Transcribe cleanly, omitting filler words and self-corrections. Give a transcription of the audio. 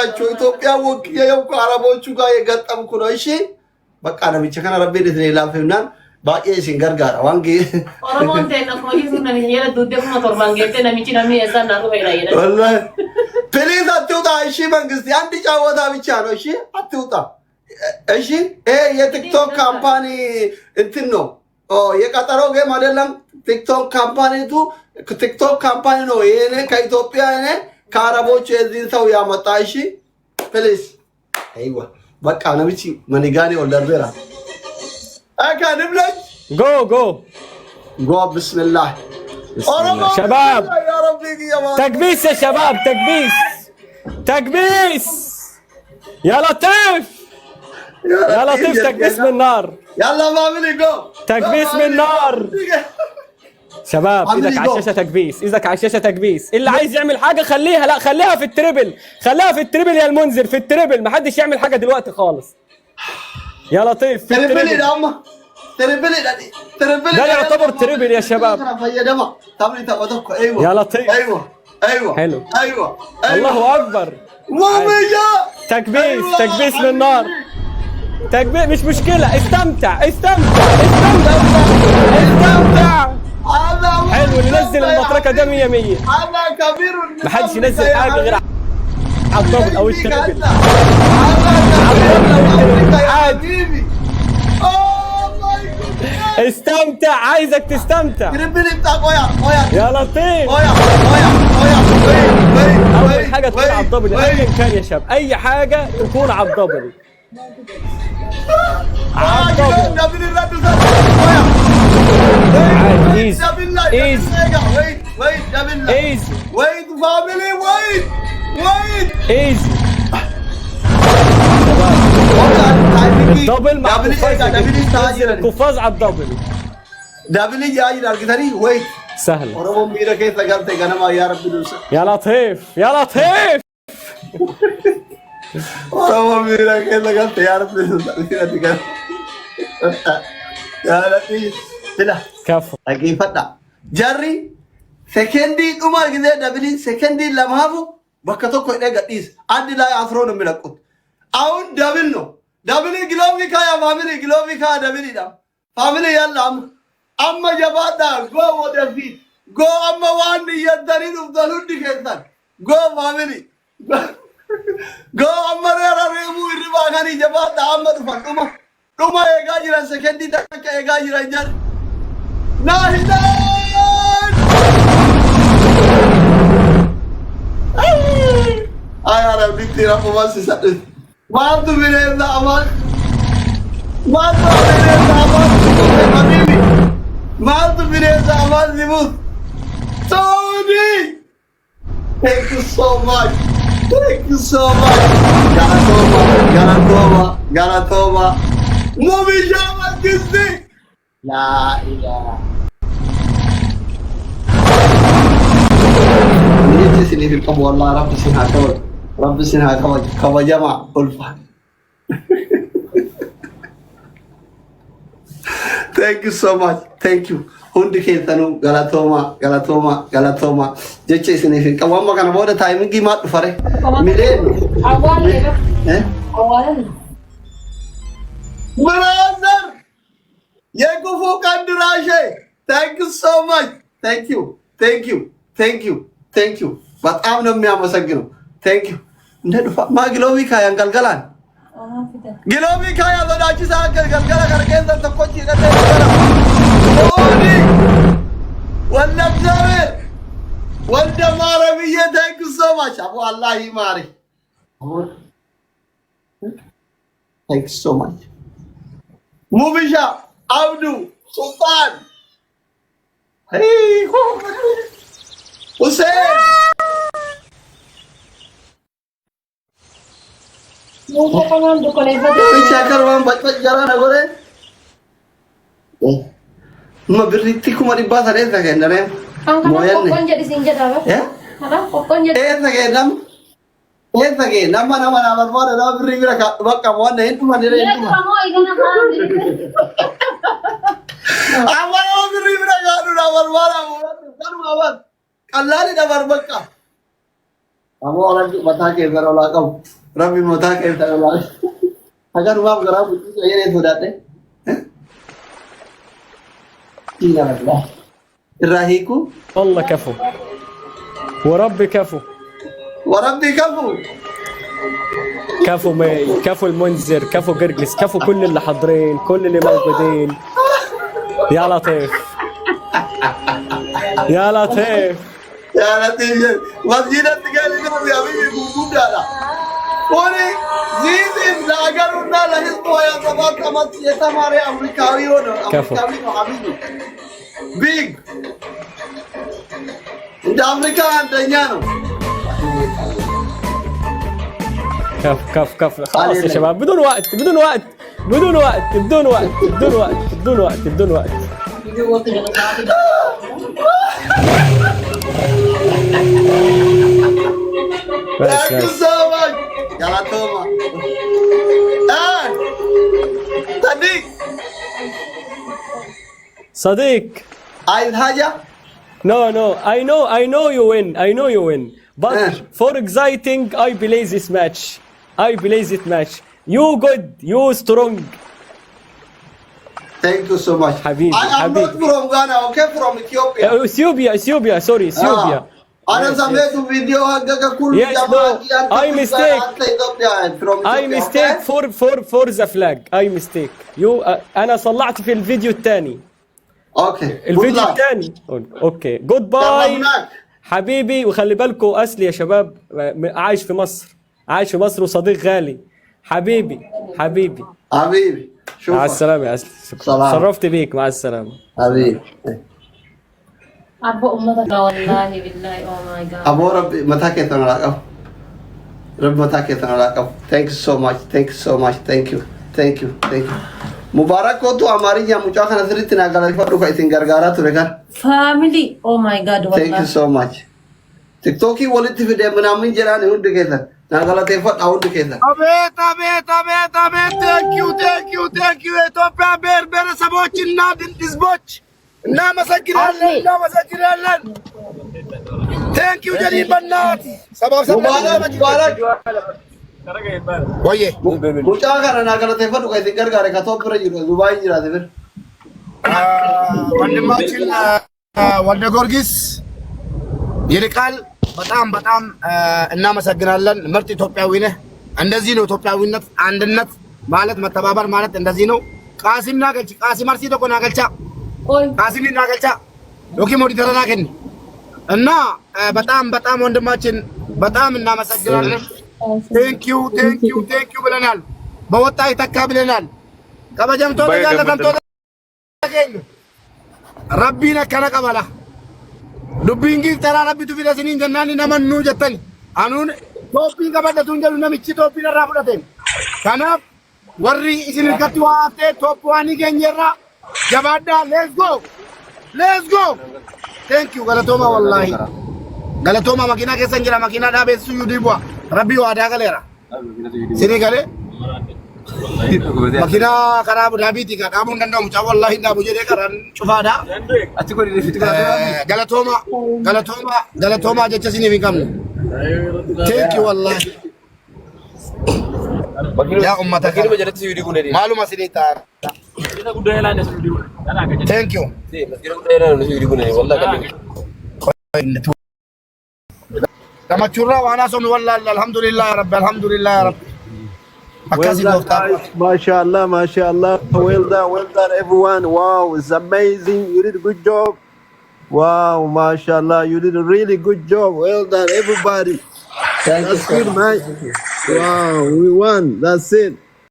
ናቸው ኢትዮጵያ ወክዬ የውቁ አረቦቹ ጋር የገጠምኩ ነው። እሺ በቃ ነው ብቻ ከና ረቤ ደት ነው ላፈውና ባቄ ሲንገርጋራ ዋንጌ ኦሮሞን ተነኮ ይዙና ነው ዱደኩ ሞተር ጌቴ ነሚቺ ነሚ ያዛና ነው ይላል ወላሂ ፕሊዝ አትውጣ። እሺ መንግስት አንድ ጫወታ ብቻ ነው። እሺ አትውጣ። እሺ የቲክቶክ ካምፓኒ እንትን ነው የቀጠሮ ጌም አይደለም። ቲክቶክ ካምፓኒቱ ቲክቶክ ካምፓኒ ነው። ይሄኔ ከኢትዮጵያ እኔ ከአረቦች የዚህን ሰው ያመጣ። እሺ ፕሊዝ አይዋ በቃ ነብቺ መንጋኔ ወልደርበራ አካድምለች ጎ ብስሚላህ شباب تكبيس يا شباب تكبيس يا لطيف يا لطيف تكبيس من نار يلا فاميلي جو تكبيس من نار شباب ايدك على الشاشه تكبيس ايدك على الشاشه تكبيس اللي عايز يعمل حاجه خليها لا خليها في التريبل يا المنذر في التريبل ما حدش يعمل حاجه دلوقتي خالص يا لطيف في التريبل ده يعتبر تريبل يا شباب يا لطيف ايوه حلو ايوه الله اكبر مامية تكبيس من نار تكبيس مش مشكله استمتع حلو اللي ينزل المطرقه ده 100 100 هذا كبير ما حدش ينزل حاجه غير على الضبط او التريبل حبيبي استمتع عايزك تستمتع يا لطيف اول حاجه تكون على الدبل ايا كان يا شباب اي حاجه تكون على الدبل ايزي الدبل مع قفاز على الدبل دبل يا راجل ويت سهل ورمو ميرا كيف قلت انا يا رب يا لطيف ورمو ميرا كيف قلت يا رب يا لطيف لا كفو كيف فدا جري سكندي عمر كده دبل سكندي لمهابو بكتوكو يدغديس عند لا افرون ملقط አሁን ደብል ነው ደብል ግሎቪካ ያ ፋሚሊ ግሎቪካ ደብል ዳ ፋሚሊ ያላም አማ ጀባዳ ጎ ወደፊት ጎ አማ ዋን ይደሪኑ ደሉድ ከንታን ጎ ፋሚሊ ጎ አማ ረረሙ ይባጋኒ ጀባዳ አማ ዱማ የጋጅራ ሰከንዲ ተከ የጋጅራ ጃር ናሂዳን አያራ ቢትራ ፎማስ ሰደት Matu bineza aman Matu bineza aman zibut Tony thank you so much Galatoma Mumi Jama Kisti La ilaha Ini sini film Allah Rabbi sinhakawat رب سنها كوجمع ألفا thank you so much thank you hundi keessanu galatoma jecha isiniif qabama kana booda taayimingi maa dhufare mileen brother yeekufu kandirashe thank you so much thank you በጣም ነው የሚያመሰግነው thank you ndedfa ma gilovika yangalgalan gilovika ya lodachi sa galgala karkenza takochi gate odi walla jawer walla marabiye thank you so much abu allah mari thank you so much mubisha abdu sultan hey Hussein Muka pangan dukun ibu. Bicara orang baca jalan aku deh. Ma berarti ku mari bahasa deh tak kan deh. Moyan nih. Pokon jadi sinjat apa? Ya? Apa? Pokon jadi. Tak kan nam. Tak kan nama mana beri mereka bakal mana itu mana itu. Iya kamu ikan apa? Amal nama beri mereka itu nama mana? Kan awal. Allah ni nama mereka. أبو ربي متاكي فرولا كم ربي متاكي فرولا أجر ما بقرأ بتوجه يعني توداتة تيلا الله الرهيكو والله كفو وربي كفو وربي كفو كفو مي كفو المنذر كفو قرقس كفو كل اللي حاضرين كل اللي موجودين يا لطيف يا لطيف يا لطيف مسجد التقال لهم يا بيبي بوجود هذا وني زيد لا أجرنا لا يسمع يا زمان كما يتمارى أمريكاوي ولا أمريكاوي حبيبي بيج إنت أمريكا عندنا كف كف كف خلاص يا شباب بدون وقت بدون وقت بدون وقت بدون وقت بدون وقت بدون وقت بدون وقت بس بس يلا توما صديق صديق عايز حاجة؟ No, I know you win. But for exciting, I believe this match. You good, you strong. Thank you so much. حبيبي I am not from Ghana, okay? From Ethiopia. Ethiopia, sorry, Ethiopia. أنا سمعت فيديو حقك كل Yes, no, I mistake. I mistake for the flag. I mistake. أنا صلعت في الفيديو الثاني. اوكي الفيديو الثاني. اوكي جود باي حبيبي وخلي بالكم أسلي يا شباب عايش في مصر وصديق غالي حبيبي شوف مع السلامة يا أسلي شرفت بيك مع السلامة حبيبي أبو أمك والله بالله أو ماي جاد أبو ربي متى كنت أنا راكب ربي متى كنت أنا راكب thank you so much thank you مبارك كوتو أمارينيا مجاخنا سريتنا قال لك فدوك إتين غرغارا تريكا family oh my god والله thank you so much تيك توكي ولدت في ده منامين جراني هود كذا نقلا تفوت أود كذا أبيت thank you إثيوبيا بير سبوتش نادين تسبوتش نام سجلنا thank you جليل بنات سبب مبارك ويه مجاخنا نقلا تفوت إتين غرغارا كتوب بريجو دبي جرا تفر ወንድማችን ወልደ ጊዮርጊስ ይልቃል በጣም እናመሰግናለን። ምርጥ ኢትዮጵያዊ ነህ። እንደዚህ ነው ኢትዮጵያዊነት፣ አንድነት ማለት መተባበር ማለት እንደዚህ ነው። ቃሲም ናገልች ቃሲም አርሲ ተቆና ገልቻ ቃሲም ናገልቻ ሎኪ ሞዲ ተረና ከኒ እና በጣም ወንድማችን በጣም እናመሰግናለን። ቴንክ ዩ ብለናል። በወጣ ይተካ ብለናል። ከበጀምቶ በጋለ ተምቶ ربنا كنا قبلا دبينجي ترى ربي تفيد سنين جناني نمن نو جتني أنون توبين قبلا تونجل نمشي توبين الرافلتين كنا وري إسن الكتوى أفتة توبواني كنجرا جبادا let's go thank you غلطوما والله غلطوما مكينا كسنجرا مكينا دا بيسو يديبوا ربي وادا غليرا سيني غلي makina karena Dhabi tiga kamu dan mucah wallahi ndak bujede karan cufada galatoma aja sini bingkam thank you wallahi ya ummat malu masih ini tar thank you sama curah wana son wallahi alhamdulillah rabbi MashaAllah. Well done, everyone. Wow, it's amazing. You did a good job. Wow, MashaAllah. You did a really good job. Well done, everybody. That's good, man. Wow, we won. That's it.